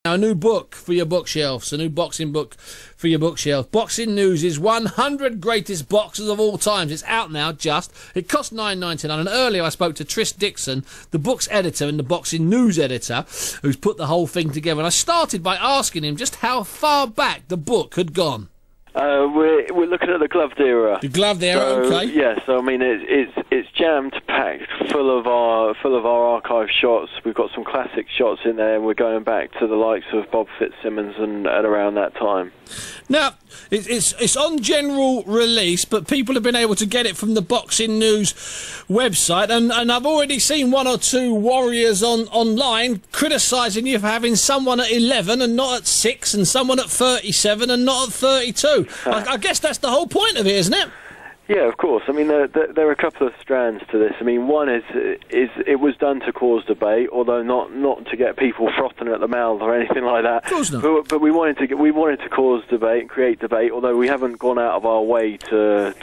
Now, a new book for your bookshelves, a new boxing book for your bookshelf. Boxing News' 100 Greatest Boxers of All Times. It's out now, It cost $9.99, and earlier I spoke to Tris Dixon, the book's editor and the Boxing News editor, who's put the whole thing together. And I started by asking him just how far back the book had gone. We're looking at the gloved era. The gloved era, okay. Yeah, so I mean it's jammed packed, full of our archive shots. We've got some classic shots in there, and we're going back to the likes of Bob Fitzsimmons and around that time. Now, it's on general release, but people have been able to get it from the Boxing News website, and I've already seen one or two warriors online criticising you for having someone at 11 and not at 6, and someone at 37 and not at 32. I guess that's the whole point of it, isn't it? Yeah, of course. I mean, there are a couple of strands to this. I mean, one is it was done to cause debate, although not to get people frothing at the mouth or anything like that. Of course not. But we wanted to cause debate and create debate, although we haven't gone out of our way to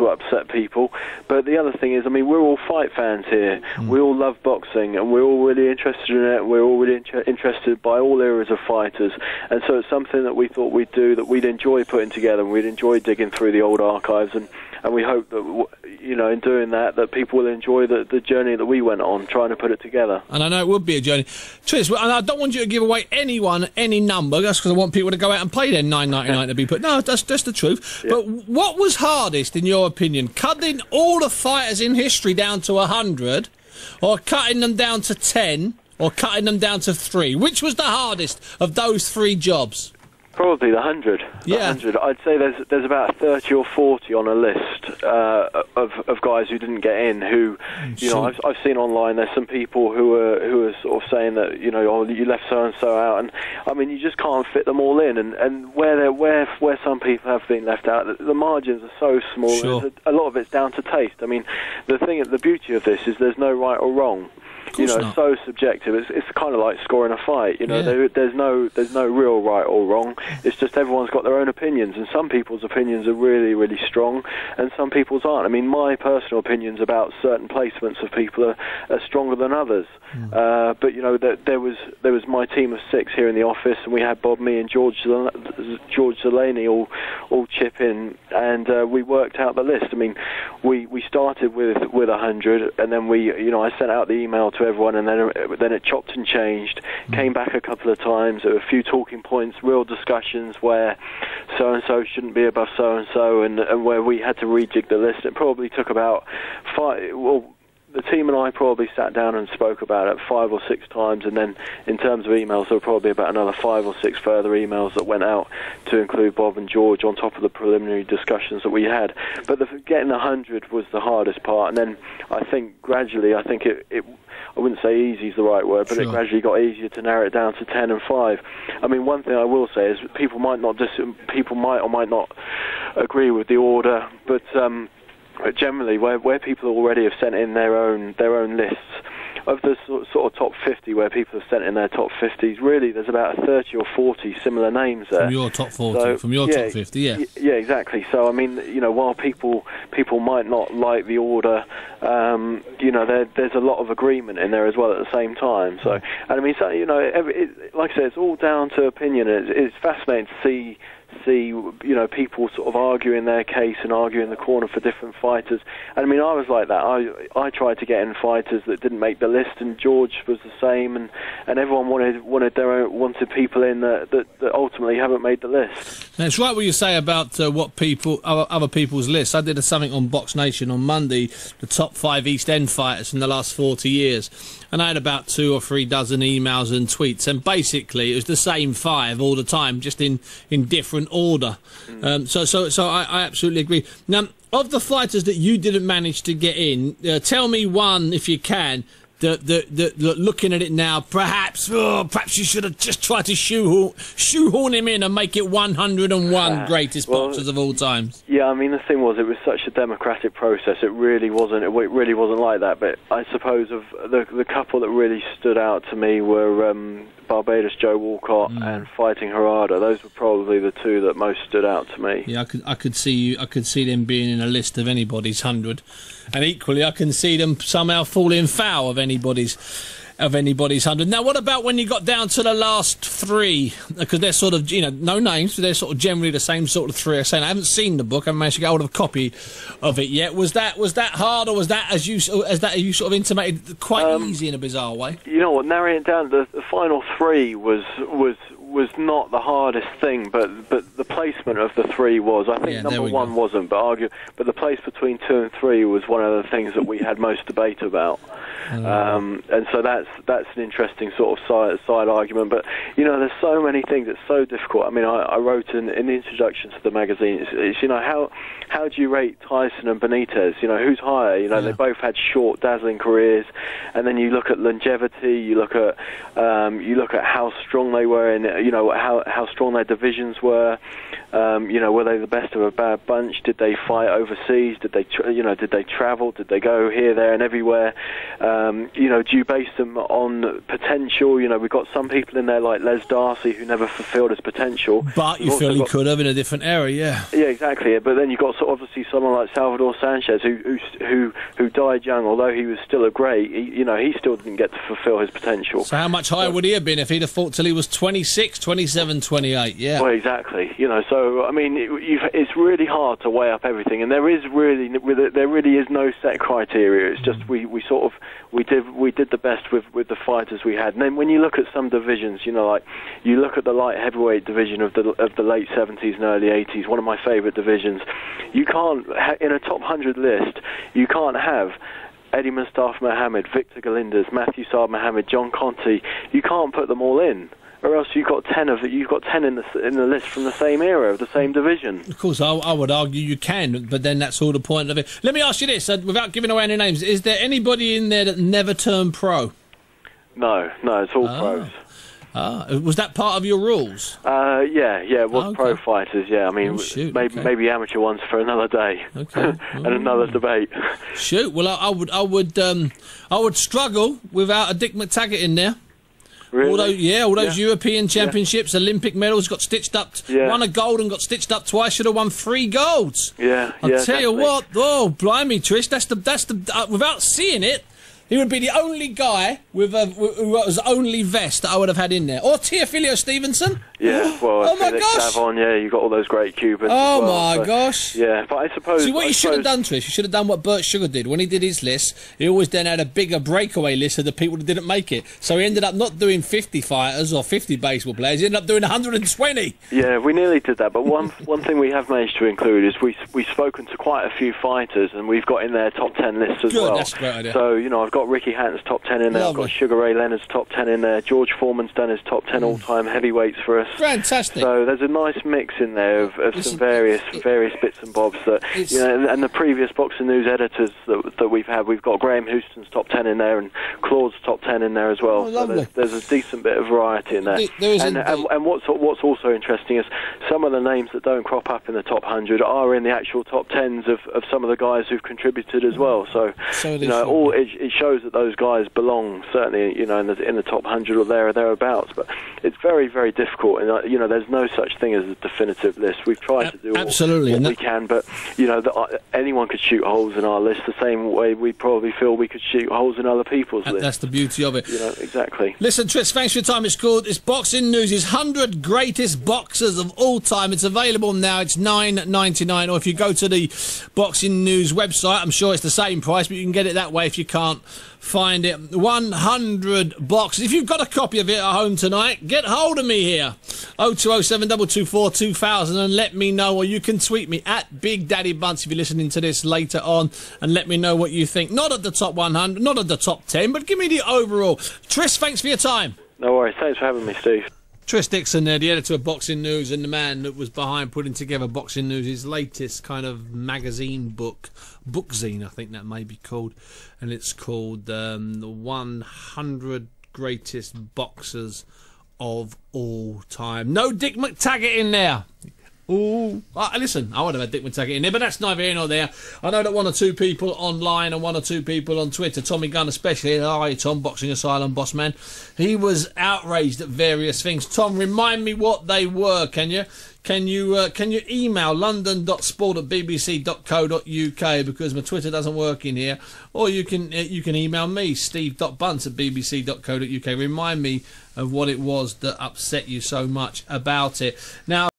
upset people. But the other thing is, I mean, we're all fight fans here. We all love boxing, and we're all really interested in it. We're all really interested by all eras of fighters, and so it's something that we thought we'd do, that we'd enjoy putting together, and we'd enjoy digging through the old archives, and we hope that, you know, in doing that, that people will enjoy the journey that we went on trying to put it together. And I know it would be a journey. Tris, and I don't want you to give away anyone any number, that's because I want people to go out and play their $9.99 to be put. No, that's the truth. Yeah. But what was hardest, in your opinion, cutting all the fighters in history down to 100, or cutting them down to 10, or cutting them down to 3? Which was the hardest of those 3 jobs? Probably the 100. Yeah. 100. I'd say there's about 30 or 40 on a list of guys who didn't get in. Who, you know, I've seen online. There's some people who are sort of saying that, you know, oh, you left so and so out, and I mean, you just can't fit them all in. And where some people have been left out, the margins are so small. Sure. A lot of it's down to taste. I mean, the beauty of this is there's no right or wrong. You know, it's so subjective. It's kind of like scoring a fight. You know, yeah. There's no real right or wrong. It's just everyone's got their own opinions, and some people's opinions are really, really strong, and some people's aren't. I mean, my personal opinions about certain placements of people are stronger than others. But you know, there was my team of 6 here in the office, and we had Bob, me, and George Delaney all chip in, and we worked out the list. I mean, we started with 100, and then I sent out the email to everyone, and then it chopped and changed, came back a couple of times. There were a few talking points, real discussions where so-and-so shouldn't be above so-and-so, and where we had to rejig the list. It probably took about 5... Well, the team and I probably sat down and spoke about it 5 or 6 times, and then in terms of emails, there were probably about another 5 or 6 further emails that went out to include Bob and George on top of the preliminary discussions that we had. But getting 100 was the hardest part, and then I think gradually, I wouldn't say easy is the right word, but It gradually got easier to narrow it down to 10 and 5. I mean, one thing I will say is people might or might not agree with the order, but generally, where people already have sent in their own lists, of the sort of top 50 where people have sent in their top 50s, really there's about 30 or 40 similar names there. From your top 40, from your top 50, yeah. Yeah, exactly. So, I mean, you know, while people might not like the order, you know, there's a lot of agreement in there as well at the same time. So, and I mean, so, you know, like I said, it's all down to opinion. It's fascinating to see, you know, people sort of arguing their case and arguing the corner for different fighters. And I mean, I was like that. I tried to get in fighters that didn't make the list, and George was the same, and everyone wanted people in that ultimately haven't made the list. Now, it's right what you say about other people's lists. I did something on Box Nation on Monday, the top 5 East End fighters in the last 40 years, and I had about 2 or 3 dozen emails and tweets, and basically it was the same 5 all the time, just in different order. So I absolutely agree. Now, of the fighters that you didn't manage to get in, tell me one, if you can, that looking at it now, perhaps you should have just tried to shoehorn him in and make it 101 greatest boxers of all times. Yeah, I mean, the thing was, it was such a democratic process. It really wasn't like that. But I suppose of the couple that really stood out to me were Barbados Joe Walcott and Fighting Harada. Those were probably the 2 that most stood out to me. Yeah, I could see them being in a list of anybody's 100, and equally I can see them somehow falling foul of anybody's of anybody's 100. Now, what about when you got down to the last three? Because they're sort of, no names, but they're sort of generally the same sort of three. I haven't seen the book. I haven't managed to get hold of a copy of it yet. Was that hard, or was that, as you sort of intimated, quite easy in a bizarre way? You know what? Narrowing it down, the final three was not the hardest thing, but the placement of the three was. I think number one wasn't, but the place between 2 and 3 was one of the things that we had most debate about. And so that's an interesting sort of side argument. But there's so many things. It's so difficult. I mean, I wrote in the introduction to the magazine. It's how do you rate Tyson and Benitez? Who's higher? They both had short, dazzling careers, and then you look at longevity. You look at how strong they were in how strong their divisions were. Were they the best of a bad bunch? Did they fight overseas? Did they travel? Did they go here, there, and everywhere? Do you base them on potential? We've got some people in there like Les Darcy who never fulfilled his potential. But you feel he could have in a different era, yeah. Yeah, exactly. But then you've got obviously someone like Salvador Sanchez who died young, although he was still a great. He still didn't get to fulfill his potential. So how much higher would he have been if he'd have fought till he was 26, 27, 28? Yeah. Well, exactly. So I mean, it's really hard to weigh up everything, and there really is no set criteria. It's just we did the best with the fighters we had. And then when you look at some divisions, like you look at the light heavyweight division of the late 70s and early 80s, one of my favourite divisions. You can't in a top 100 list. You can't have Eddie Mustafa Mohammed, Victor Galindez, Matthew Saad Mohammed, John Conti. You can't put them all in, or else you've got 10 in the list from the same era of the same division. Of course, I would argue you can, but then that's all the point of it. Let me ask you this, without giving away any names: is there anybody in there that never turned pro? No, it's all pros. Was that part of your rules? Yeah, it was pro fighters. Yeah, I mean, maybe amateur ones for another day, and another debate. Shoot, well, I would struggle without a Dick McTaggart in there. Really? All those European Championships, Olympic medals, got stitched up. Won a gold and got stitched up twice. Should have won 3 golds. Yeah, I'll tell you what. Oh, blimey, Trish, that's the. Without seeing it, he would be the only guy who was only vest that I would have had in there. Or Teofilio Stevenson. Yeah, well, oh my gosh. Savon, you got all those great Cubans. Oh as well, my gosh. Yeah, but I suppose. See, what you should have done, Trish, you should have done what Bert Sugar did. When he did his list, he always then had a bigger breakaway list of the people that didn't make it. So he ended up not doing 50 fighters or 50 baseball players, he ended up doing 120. Yeah, we nearly did that, but one thing we have managed to include is we've spoken to quite a few fighters, and we've got in their top 10 lists as well. That's a great idea. So, I've got Ricky Hatton's top 10 in there, Lovely. I've got Sugar Ray Leonard's top 10 in there, George Foreman's done his top 10 all-time heavyweights for us. Fantastic. So there's a nice mix in there of some various bits and bobs that and the previous Boxing News editors that we've had. We've got Graham Houston's top 10 in there and Claude's top 10 in there as well. So there's a decent bit of variety in there. And what's also interesting is some of the names that don't crop up in the top 100 are in the actual top 10s of some of the guys who've contributed as well. So it shows that those guys belong certainly in the top 100 or there or thereabouts. But it's very, very difficult, and there's no such thing as a definitive list. We've tried to do what we can, but anyone could shoot holes in our list the same way we probably feel we could shoot holes in other people's lists. That's the beauty of it. Exactly. Listen, Tris, thanks for your time. It's Boxing News. It's 100 greatest boxers of all time. It's available now. It's $9.99, or if you go to the Boxing News website, I'm sure it's the same price, but you can get it that way if you can't find it. 100 boxes. If you've got a copy of it at home tonight, get hold of me here. 0207 224 2000 and let me know, or you can tweet me at Big Daddy Bunce if you're listening to this later on, and let me know what you think. Not at the top 100, not at the top 10, but give me the overall. Tris, thanks for your time. No worries. Thanks for having me, Steve. Tris Dixon there, the editor of Boxing News and the man that was behind putting together Boxing News' latest kind of magazine bookzine, I think that may be called, and it's called the 100 Greatest Boxers of All Time. No Dick McTaggart in there. Ooh. Listen, I would have had Dick McTaggart in there, but that's neither here nor there. I know that one or two people online and one or two people on Twitter, Tommy Gunn especially, hi Tom, Boxing Asylum boss man, he was outraged at various things. Tom, remind me what they were, can you? Can you email london.sport@bbc.co.uk, because my Twitter doesn't work in here, or you can email me, steve.bunce@bbc.co.uk. Remind me of what it was that upset you so much about it. Now,